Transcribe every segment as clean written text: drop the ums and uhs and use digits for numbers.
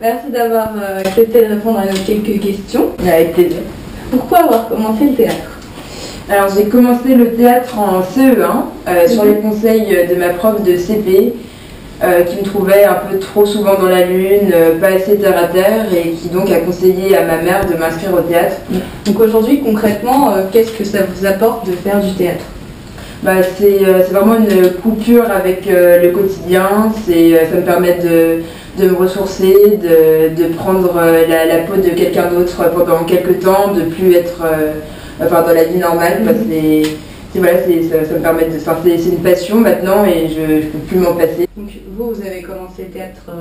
merci d'avoir accepté de répondre à nos quelques questions. Avec plaisir. Pourquoi avoir commencé le théâtre? Alors j'ai commencé le théâtre en CE1 sur les conseils de ma prof de CP qui me trouvait un peu trop souvent dans la lune, pas assez terre à terre et qui donc a conseillé à ma mère de m'inscrire au théâtre. Donc aujourd'hui concrètement, qu'est-ce que ça vous apporte de faire du théâtre? C'est vraiment une coupure avec le quotidien, ça me permet de me ressourcer, de prendre la peau de quelqu'un d'autre pendant quelques temps, de plus être dans la vie normale. Ça me permet c'est une passion maintenant et je ne peux plus m'en passer. Donc vous avez commencé le théâtre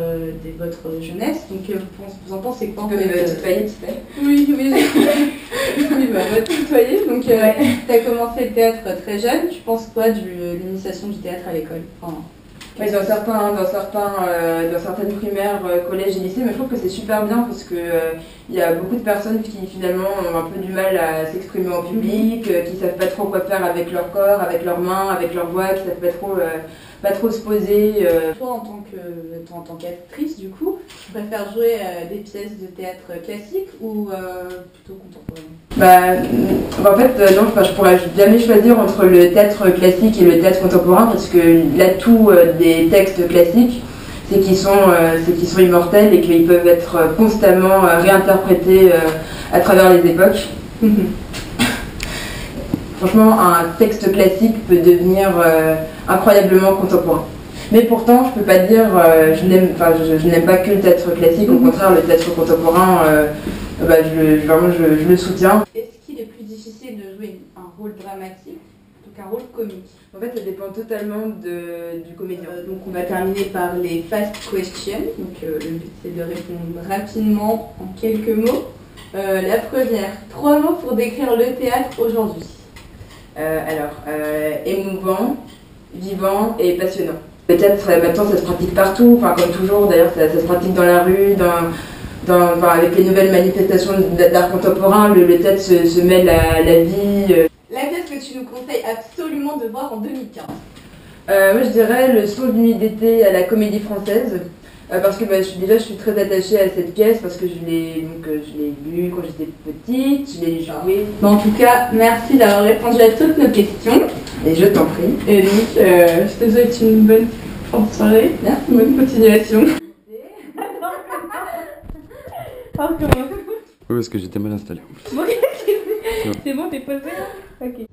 dès votre jeunesse, donc vous en pensez quoi? Tu peux me tutoyer, tu sais? Oui, oui, va te tutoyer. Donc tu as commencé le théâtre très jeune, tu penses quoi de l'initiation du théâtre à l'école? Oui, dans certaines primaires, collèges et lycées, mais je trouve que c'est super bien parce que il y a beaucoup de personnes qui finalement ont un peu du mal à s'exprimer en public, qui savent pas trop quoi faire avec leur corps, avec leurs mains, avec leur voix, qui savent pas trop se poser. Toi, en tant qu'actrice, du coup, tu préfères jouer des pièces de théâtre classique ou plutôt contemporain? En fait, non, je pourrais jamais choisir entre le théâtre classique et le théâtre contemporain parce que l'atout des textes classiques, c'est qu'ils sont immortels et qu'ils peuvent être constamment réinterprétés à travers les époques. Franchement, un texte classique peut devenir incroyablement contemporain. Mais pourtant, je peux pas dire je n'aime pas que le théâtre classique, au contraire, le théâtre contemporain, je le soutiens. Est-ce qu'il est plus difficile de jouer un rôle dramatique plutôt qu'un rôle comique? En fait, ça dépend totalement du comédien. Donc on va terminer par les fast questions. Donc le but c'est de répondre rapidement en quelques mots. La première, 3 mots pour décrire le théâtre aujourd'hui. Émouvant, vivant et passionnant. Le théâtre, maintenant, ça se pratique partout, comme toujours, d'ailleurs, ça se pratique dans la rue, avec les nouvelles manifestations d'art contemporain, le théâtre se mêle à la vie. La pièce que tu nous conseilles absolument de voir en 2015? Moi, je dirais Le Saut de nuit d'été à la Comédie Française. Parce que je suis très attachée à cette pièce parce que je l'ai vue quand j'étais petite, je l'ai jouée. En tout cas, merci d'avoir répondu à toutes nos questions. Et je t'en prie. Et donc, je te souhaite une bonne fin de soirée. Merci, bonne continuation. Oui, parce que j'étais mal installé. C'est bon, t'es posé là? Ok.